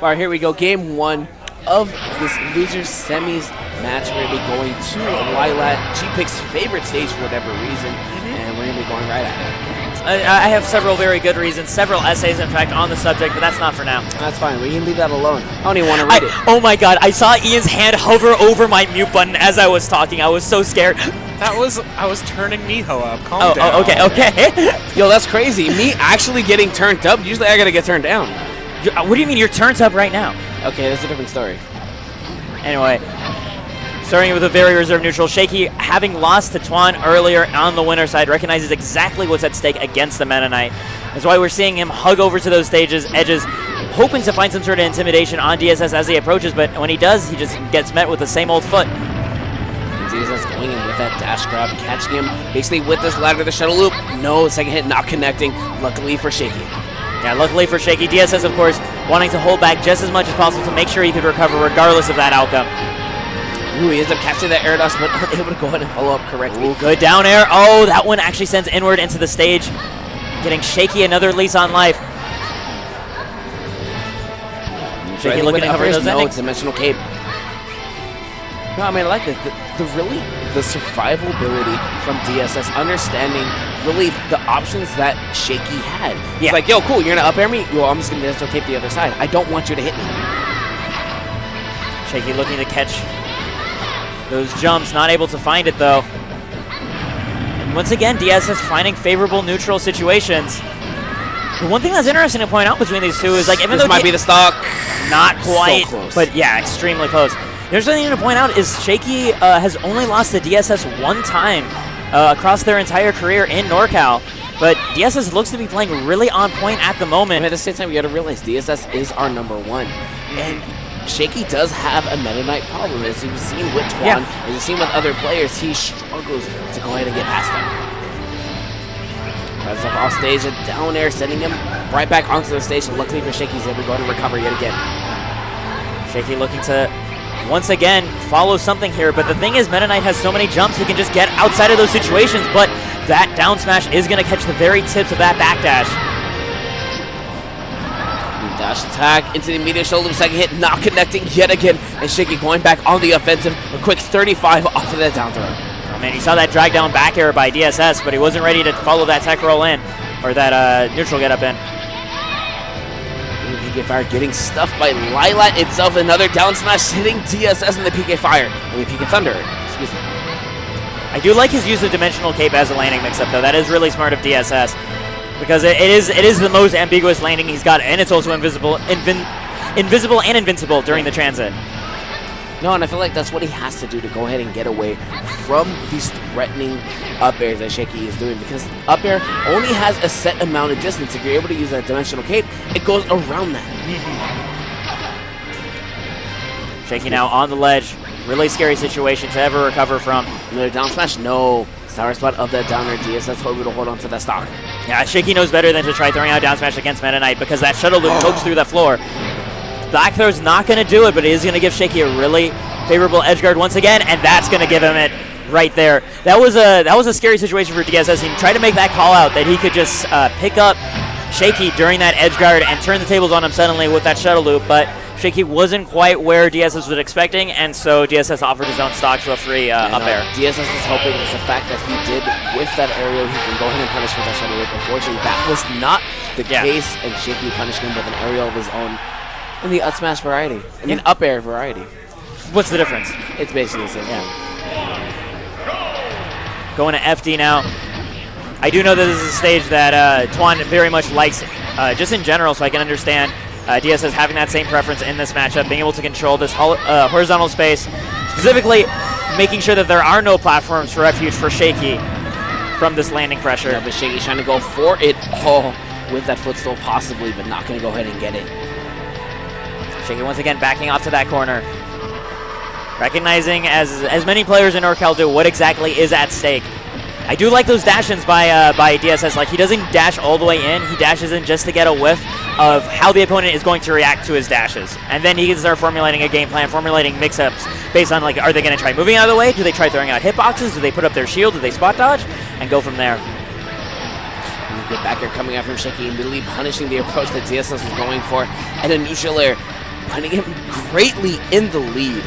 All right, here we go. Game 1 of this losers semis match. We're going to be going to Lilat, G-Pick's favorite stage for whatever reason, and we're going to be going right at it. I have several very good reasons, several essays, in fact, on the subject, but that's not for now. That's fine. We can leave that alone. I don't even want to read it. Oh my god, I saw Ian's hand hover over my mute button as I was talking. I was so scared. I was turning Miho up. Calm down. Oh, okay. Yo, that's crazy. Me actually getting turned up. Usually I got to get turned down. What do you mean your turn's up right now? Okay, that's a different story. Anyway, starting with a very reserved neutral, Shaky, having lost to Twan earlier on the winner side, recognizes exactly what's at stake against the Meta Knight. That's why we're seeing him hug over to those edges, hoping to find some sort of intimidation on DSS as he approaches, but when he does, he just gets met with the same old foot. DSS going in with that dash grab, catching him basically with this ladder, the shuttle loop. No, second hit not connecting, luckily for Shaky. Yeah, luckily for Shaky, DSS, of course, wanting to hold back just as much as possible to make sure he could recover regardless of that outcome. Ooh, he ends up catching that air dust, but unable to go ahead and follow up correctly. Ooh, good down air. Oh, that one actually sends inward into the stage, getting Shaky another lease on life. Shaky looking to cover those endings. Dimensional cape. No, I mean, I like it. The survival ability from DSS, understanding really the options that Shaky had. Yeah. It's like, yo, cool, you're going to up air me? Well, I'm just going to dimensional cape the other side. I don't want you to hit me. Shaky looking to catch those jumps, not able to find it though. And once again, DSS finding favorable neutral situations. The one thing that's interesting to point out between these two is, like, even though this might be the stock, not quite, so close. But yeah, extremely close. There's something to point out is Shaky has only lost to DSS one time across their entire career in NorCal, but DSS looks to be playing really on point at the moment. And at the same time, you got to realize DSS is our #1, and Shaky does have a Meta Knight problem. As you've seen with Twan, as you've seen with other players, he struggles to go ahead and get past them. That's up off stage, a down air, sending him right back onto the stage. So luckily for Shaky, he's able to go and recover yet again. Shaky looking to once again follow something here, but the thing is, Meta Knight has so many jumps he can just get outside of those situations, but that down smash is going to catch the very tips of that backdash. Dash attack into the immediate shoulder, second hit not connecting yet again, and Shaky going back on the offensive. A quick 35 off of that down throw. Oh man, you saw that drag down back air by DSS, but he wasn't ready to follow that tech roll in, or that neutral get up in. PK Fire getting stuffed by Lilat itself. Another down smash hitting DSS in the PK Fire. PK Thunder, excuse me. I do like his use of Dimensional Cape as a landing mix-up, though. That is really smart of DSS. Because it is the most ambiguous landing he's got, and it's also invisible and invincible during the transit. No, and I feel like that's what he has to do to go ahead and get away from these threatening up airs that Shaky is doing, because up air only has a set amount of distance. If you're able to use that dimensional cape, it goes around that. Shaky now on the ledge. Really scary situation to ever recover from. Another down smash, no. Sour spot of that downer. DSS hoping to hold on to that stock. Yeah, Shaky knows better than to try throwing out down smash against Meta Knight, because that shuttle loop pokes through the floor. Back throw's not going to do it, but it is going to give Shaky a really favorable edge guard once again, and that's going to give him it right there. That was a scary situation for DSS. He tried to make that call out that he could just pick up Shaky during that edge guard and turn the tables on him suddenly with that shuttle loop, but Shaky wasn't quite where DSS was expecting, and so DSS offered his own stock to a free up air. DSS is hoping with the fact that he did with that aerial, he can go ahead and punish with that shuttle loop. Unfortunately, that was not the case, and Shaky punished him with an aerial of his own in the up smash variety, in the up air variety. What's the difference? It's basically the same thing. Going to FD now. I do know that this is a stage that Twan very much likes, just in general, so I can understand DSS having that same preference in this matchup, being able to control this horizontal space, specifically making sure that there are no platforms for refuge for Shaky from this landing pressure. Yeah, but Shaky's trying to go for it all with that footstool possibly, but not going to go ahead and get it. Shaky once again backing off to that corner. Recognizing, as many players in NorCal do, what exactly is at stake. I do like those dash-ins by DSS. Like, he doesn't dash all the way in. He dashes in just to get a whiff of how the opponent is going to react to his dashes. And then he can start formulating a game plan, formulating mix-ups based on, like, are they going to try moving out of the way? Do they try throwing out hitboxes? Do they put up their shield? Do they spot dodge? And go from there. Good back air coming out from Shaky, immediately punishing the approach that DSS was going for. And a neutral air putting him greatly in the lead.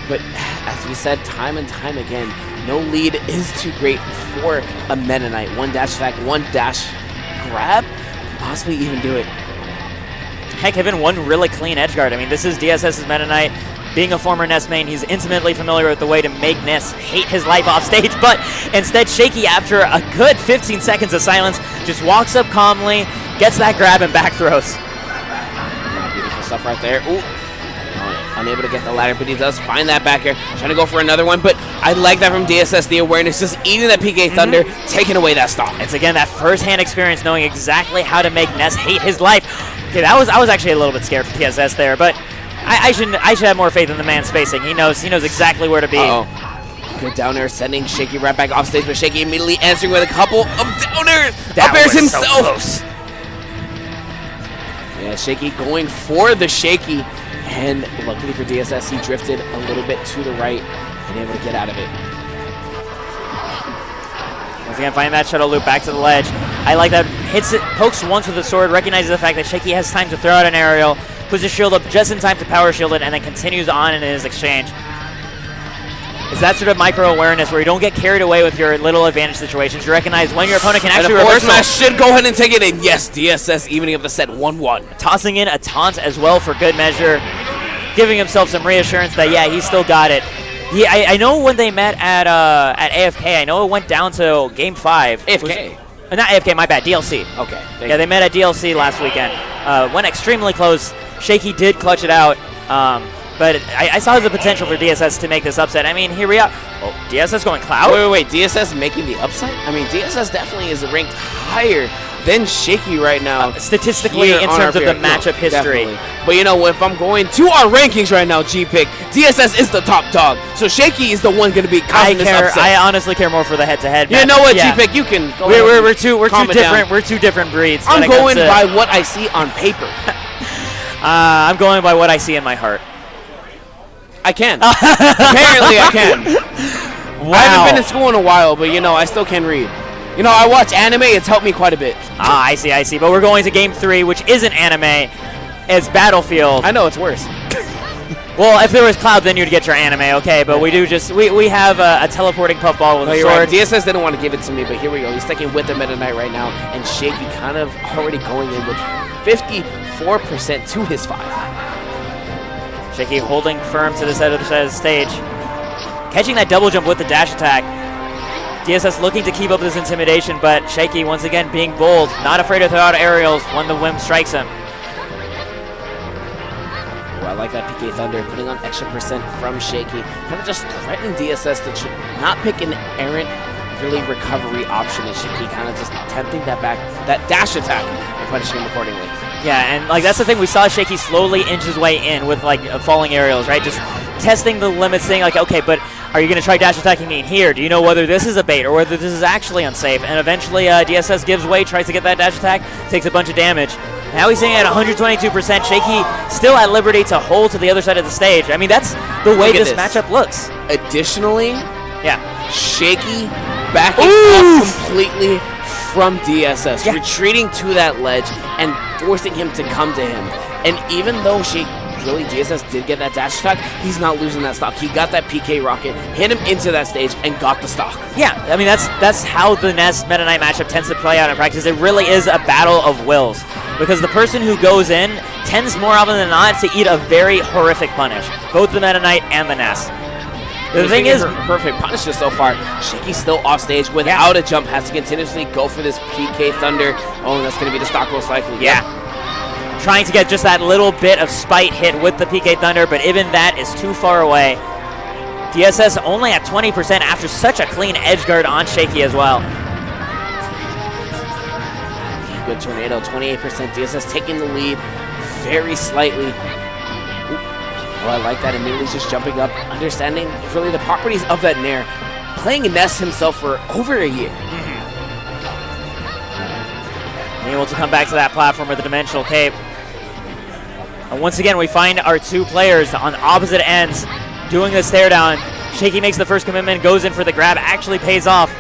But as we said time and time again, no lead is too great for a Meta Knight. One dash attack, one dash grab, possibly even do it. Heck, even one really clean edge guard. I mean, this is DSS's Meta Knight. Being a former Ness main, he's intimately familiar with the way to make Ness hate his life off stage, but instead Shaky, after a good 15 seconds of silence, just walks up calmly, gets that grab and back throws. Beautiful stuff right there. Ooh. Unable to get the ladder, but he does find that back air. Trying to go for another one, but I like that from DSS, the awareness, just eating that PK Thunder, taking away that stock. It's again that first-hand experience, knowing exactly how to make Ness hate his life. Okay, I was actually a little bit scared for DSS there, but I should have more faith in the man spacing. He knows exactly where to be. Good down air, sending Shaky right back off stage, but Shaky immediately answering with a couple of down airs. That Up airs was himself. so close. Yeah, Shaky going for the Shaky. And luckily for DSS, he drifted a little bit to the right and able to get out of it. Once again, finding that shuttle loop back to the ledge. I like that. Hits it, pokes once with the sword, recognizes the fact that Shaky has time to throw out an aerial, puts his shield up just in time to power shield it, and then continues on in his exchange. It's that sort of micro-awareness where you don't get carried away with your little advantage situations. You recognize when your opponent can actually reverse smash should go ahead and take it, and yes, DSS evening up the set 1-1. Tossing in a taunt as well for good measure, giving himself some reassurance that, yeah, he still got it. I know when they met at AFK, I know it went down to Game 5. AFK? Not AFK, my bad, DLC. Okay. Yeah, they met at DLC last weekend. Went extremely close. Shaky did clutch it out. But I saw the potential for DSS to make this upset. I mean, here we are. Oh, DSS going Cloud? Wait. DSS making the upset? I mean, DSS definitely is ranked higher than Shaky right now. Statistically, in terms of the matchup history. Definitely. But you know, if I'm going to our rankings right now, G-Pick, DSS is the top dog. So Shaky is the one going to be causing this upset. I honestly care more for the head-to-head. You know what, yeah. G-Pick, you can go we're two different. We're two different breeds. I'm going by what I see on paper. I'm going by what I see in my heart. I can. Apparently I can. Wow. I haven't been to school in a while, but you know, I still can read. You know, I watch anime, it's helped me quite a bit. I see. But we're going to Game 3, which isn't anime. It's Battlefield. I know, it's worse. Well, if there was Cloud, then you'd get your anime, okay? But we have a teleporting puffball with a sword. Right. DSS didn't want to give it to me, but here we go. He's sticking with the Meta Knight right now, and Shaky kind of already going in with 54% to his 5. Shaky holding firm to the other side of the stage. Catching that double jump with the dash attack. DSS looking to keep up this intimidation, but Shaky once again being bold, not afraid to throw out aerials when the whim strikes him. I like that PK Thunder, putting on extra percent from Shaky. Kind of just threatening DSS to not pick an errant, really recovery option, and Shaky kind of just tempting that dash attack and punishing him accordingly. Yeah, and like that's the thing, we saw Shaky slowly inch his way in with like falling aerials, right? Just testing the limits, saying like, okay, but are you going to try dash attacking me in here? Do you know whether this is a bait or whether this is actually unsafe? And eventually DSS gives way, tries to get that dash attack, takes a bunch of damage. Now he's sitting at 122%. Shaky still at liberty to hold to the other side of the stage. I mean, that's the way this matchup looks. Additionally, yeah, Shaky backing up completely from DSS, retreating to that ledge and forcing him to come to him. And even though DSS did get that dash attack, he's not losing that stock. He got that PK rocket, hit him into that stage, and got the stock. Yeah, I mean, that's how the Ness Meta Knight matchup tends to play out in practice. It really is a battle of wills, because the person who goes in tends more often than not to eat a very horrific punish, both the Meta Knight and the Ness. The thing is, perfect punishes so far. Shaky's still off stage without a jump, has to continuously go for this PK Thunder. Oh, and that's going to be the stock most likely. Yeah. Trying to get just that little bit of spite hit with the PK Thunder, but even that is too far away. DSS only at 20% after such a clean edge guard on Shaky as well. Good tornado, 28%. DSS taking the lead very slightly. Oh, I like that. Immediately just jumping up, understanding really the properties of that Nair. Playing Ness himself for over a year. Able to come back to that platform with the Dimensional Cape. And once again, we find our two players on opposite ends doing the stare down. Shaky makes the first commitment, goes in for the grab, actually pays off,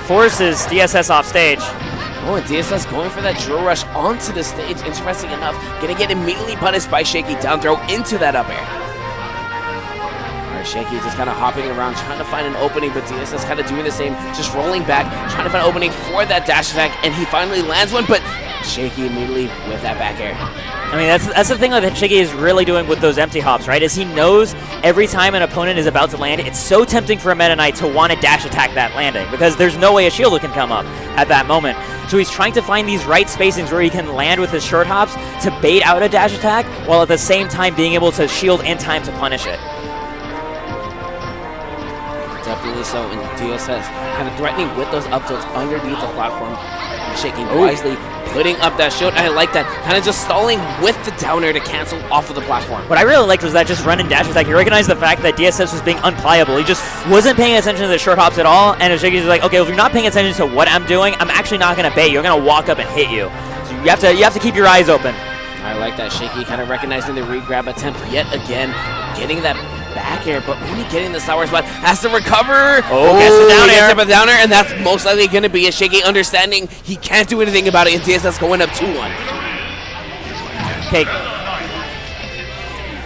forces DSS off stage. Oh, and DSS going for that drill rush onto the stage. Interesting enough, gonna get immediately punished by Shaky. Down throw into that up air. Alright, Shaky just kind of hopping around, trying to find an opening, but DSS kind of doing the same, just rolling back, trying to find an opening for that dash attack, and he finally lands one, but Shaky immediately with that back air. I mean, that's the thing that Shaky is really doing with those empty hops, right? Is he knows every time an opponent is about to land, it's so tempting for a Meta Knight to want to dash attack that landing because there's no way a shield can come up at that moment. So he's trying to find these right spacings where he can land with his short hops to bait out a dash attack while at the same time being able to shield in time to punish it. Definitely so, in DSS kind of threatening with those up tilts underneath the platform. Shaky wisely putting up that shield. I like that, kind of just stalling with the downer to cancel off of the platform. What I really liked was that just run and dash attack. He recognized the fact that DSS was being unpliable. He just wasn't paying attention to the short hops at all, and Shaky's like, okay, if you're not paying attention to what I'm doing, I'm actually not going to bait you. I'm going to walk up and hit you. So you have to keep your eyes open. I like that. Shaky kind of recognizing the re-grab attempt yet again, getting that back air, but only getting the sour spot. Has to recover. Oh, gets the down air. Gets the downer, and that's most likely going to be a Shaky understanding he can't do anything about it, and DSS going up 2-1. Okay.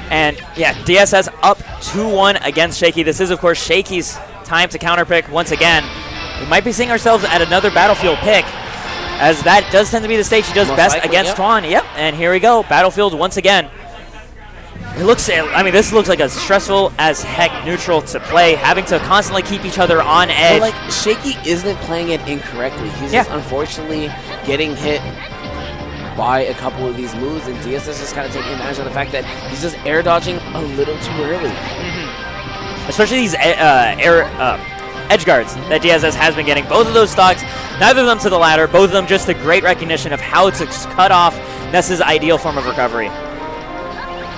And yeah, DSS up 2-1 against Shaky. This is, of course, Shaky's time to counterpick once again. We might be seeing ourselves at another Battlefield pick, as that does tend to be the stage he does most best likely, against Twan. Yep, and here we go, Battlefield once again. It looks, I mean, this looks like a stressful as heck neutral to play, having to constantly keep each other on edge. But like, Shaky isn't playing it incorrectly. He's just unfortunately getting hit by a couple of these moves, and DSS is just kind of taking advantage of the fact that he's just air dodging a little too early. Especially these edge guards that DSS has been getting. Both of those stocks, neither of them to the ladder, both of them just a great recognition of how to cut off Ness's ideal form of recovery.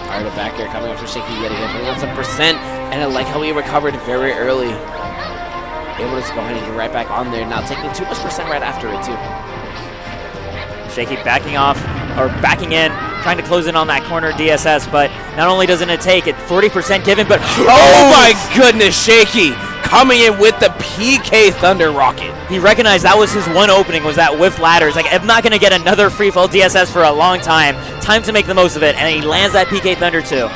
Alright, the back air coming up from Shaky yet again, putting on some percent, and I like how he recovered very early. Able to just go ahead and get right back on there, not taking too much percent right after it too. Shaky backing off, or backing in, trying to close in on that corner DSS, but not only doesn't it take it, 40% given, but oh my goodness, Shaky coming in with the PK Thunder Rocket. He recognized that was his one opening, was that with ladders. Like, I'm not going to get another free fall DSS for a long time. Time to make the most of it, and he lands that PK Thunder too.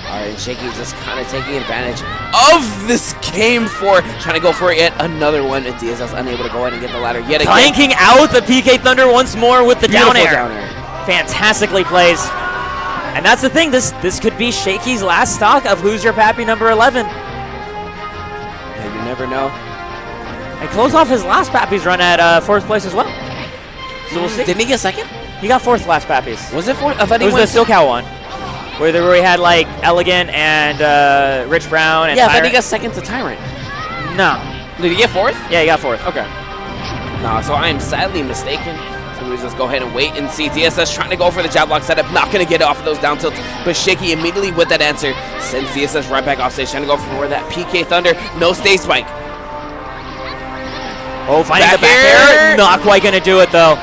Alright, Shaky just kind of taking advantage of this game for trying to go for yet another one, and DSS unable to go ahead and get the ladder yet again. Clanking out the PK Thunder once more with the down air. Down air. Fantastically plays. And that's the thing, this could be Shaky's last stock of Who's Your Pappy number 11. And you never know. And close off his last Pappy's run at 4th place as well. So we'll see. Didn't he get 2nd? He got 4th last Pappy's. Was it 4th? I thought it was the SoCal one. Where we had like Elegant and Rich Brown and yeah, Tyrant. I thought he got 2nd to Tyrant. No. Did he get 4th? Yeah, he got 4th. Okay. No, so I am sadly mistaken. So we just go ahead and wait and see. DSS trying to go for the jab block setup, not going to get off of those down tilts, but Shaky immediately with that answer sends DSS right back off stage, trying to go for that PK Thunder. No stay spike. Oh, finding the back air. Not quite going to do it though.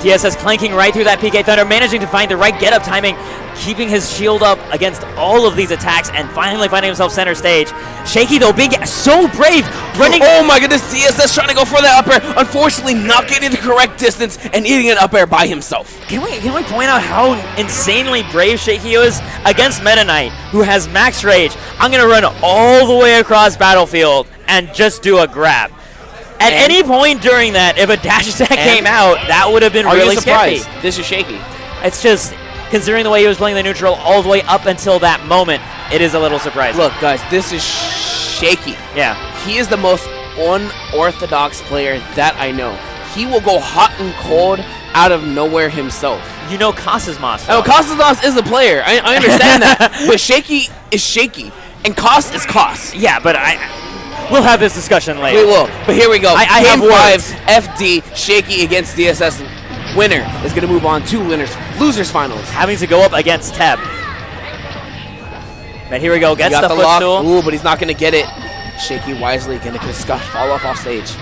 DSS clanking right through that PK Thunder, managing to find the right get-up timing, keeping his shield up against all of these attacks, and finally finding himself center stage. Shaky, though, being so brave, running... Oh my goodness, DSS trying to go for that up air, unfortunately not getting the correct distance and eating an up air by himself. Can we point out how insanely brave Shaky is against Meta Knight, who has max rage? I'm going to run all the way across Battlefield and just do a grab. At any point during that, if a dash attack came out, that would have been really scary. This is Shaky. It's just, considering the way he was playing the neutral all the way up until that moment, it is a little surprising. Look, guys, this is Shaky. Yeah. He is the most unorthodox player that I know. He will go hot and cold out of nowhere himself. You know Cosmos. Oh, Cosmos is a player. I understand that. But Shaky is Shaky, and Cos is Cos. Yeah, but we'll have this discussion later. We will. But here we go. I have words. FD, Shaky against DSS. Winner is going to move on to losers finals. Having to go up against Teb. But here we go. Gets the footstool. Ooh, but he's not going to get it. Shaky wisely going to fall off stage.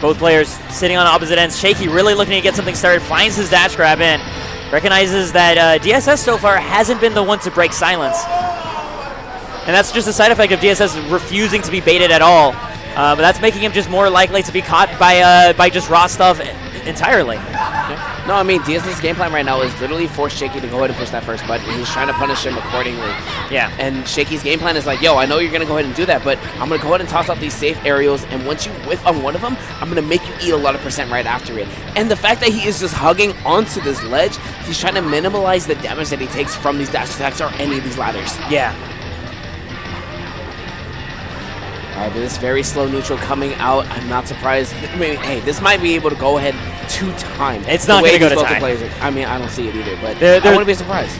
Both players sitting on opposite ends. Shaky really looking to get something started. Finds his dash grab in. Recognizes that DSS so far hasn't been the one to break silence. And that's just a side effect of DSS refusing to be baited at all. But that's making him just more likely to be caught by just raw stuff entirely. No, I mean, DSS's game plan right now is literally force Shaky to go ahead and push that first button. He's trying to punish him accordingly. Yeah. And Shaky's game plan is like, yo, I know you're going to go ahead and do that, but I'm going to go ahead and toss out these safe aerials, and once you whiff on one of them, I'm going to make you eat a lot of percent right after it. And the fact that he is just hugging onto this ledge, he's trying to minimize the damage that he takes from these dash attacks or any of these ladders. Yeah. All right, but this very slow neutral coming out, I'm not surprised. I mean, hey, this might be able to go ahead 2 times. It's not going to go to time. I mean, I don't see it either, but I wouldn't be surprised.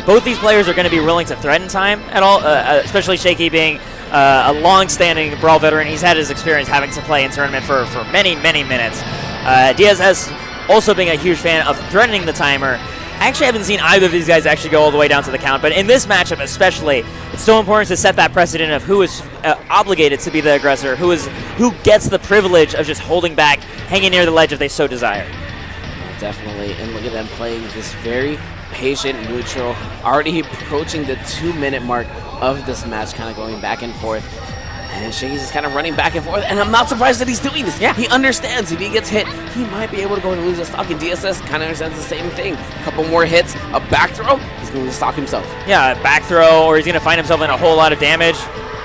Both these players are going to be willing to threaten time at all, especially Shaky being a long-standing Brawl veteran. He's had his experience having to play in tournament for many, many minutes. DSS also being a huge fan of threatening the timer. I actually haven't seen either of these guys actually go all the way down to the count, but in this matchup especially, it's so important to set that precedent of who is obligated to be the aggressor, who gets the privilege of just holding back, hanging near the ledge if they so desire. Definitely, and look at them playing this very patient neutral, already approaching the 2-minute mark of this match, kind of going back and forth. And Shaky's just kind of running back and forth, and I'm not surprised that he's doing this. Yeah, he understands if he gets hit, he might be able to go and lose a stock, and DSS kind of understands the same thing. A couple more hits, a back throw, he's going to lose a stock himself. Yeah, back throw, or he's going to find himself in a whole lot of damage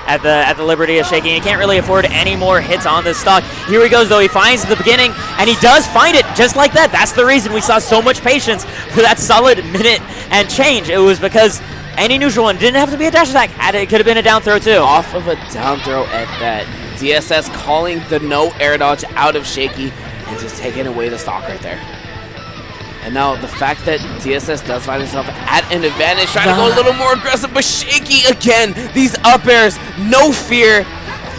at the liberty of Shaky. He can't really afford any more hits on this stock. Here he goes, though. He finds the beginning, and he does find it just like that. That's the reason we saw so much patience for that solid minute and change. It was because any neutral one didn't have to be a dash attack. It could have been a down throw, too. Off of a down throw at that. DSS calling the no air dodge out of Shaky and just taking away the stock right there. And now the fact that DSS does find himself at an advantage, trying to go a little more aggressive, but Shaky again, these up airs, no fear.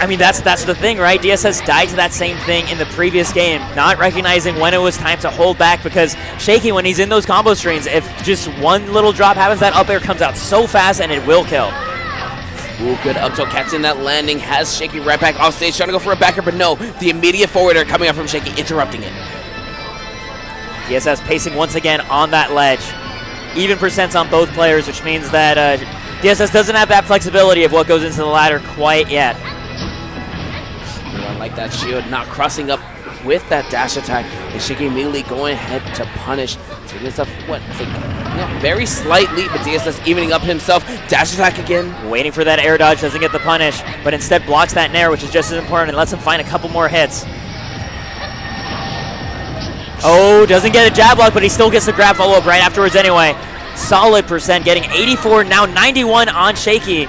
I mean, that's the thing, right? DSS died to that same thing in the previous game, not recognizing when it was time to hold back, because Shaky, when he's in those combo strings, if just one little drop happens, that up air comes out so fast and it will kill. Ooh, good up tilt, catching that landing, has Shaky right back off stage, trying to go for a backer, but no, the immediate forward air coming up from Shaky, interrupting it. DSS pacing once again on that ledge. Even percents on both players, which means that DSS doesn't have that flexibility of what goes into the ladder quite yet. I like that shield, not crossing up with that dash attack, and Shaky immediately going ahead to punish. Taking this up, what, I think, very slight lead, but DSS evening up himself. Dash attack again. Waiting for that air dodge, doesn't get the punish, but instead blocks that nair, which is just as important, and lets him find a couple more hits. Oh, doesn't get a jab lock, but he still gets the grab follow-up right afterwards anyway. Solid percent, getting 84, now 91 on Shaky.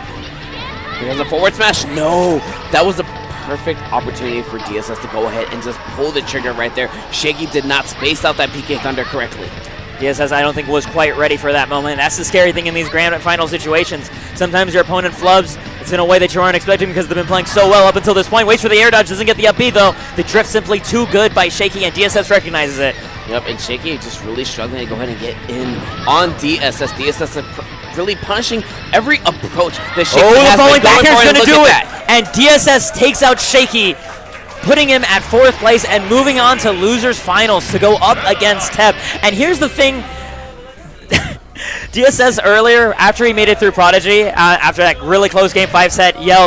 Here's a forward smash. No, that was a perfect opportunity for DSS to go ahead and just pull the trigger right there. Shaky did not space out that PK Thunder correctly. DSS, I don't think, was quite ready for that moment. That's the scary thing in these grand final situations. Sometimes your opponent flubs. It's in a way that you aren't expecting because they've been playing so well up until this point. Waits for the air dodge, doesn't get the up B though. The drift simply too good by Shaky, and DSS recognizes it. Yep, and Shaky just really struggling to go ahead and get in on DSS. DSS really punishing every approach that Shaky has. The falling back air is going to do it. That. And DSS takes out Shaky, putting him at 4th place and moving on to losers finals to go up against Tep. And here's the thing. DSS earlier, after he made it through Prodigy, after that really close Game 5 set, yelled,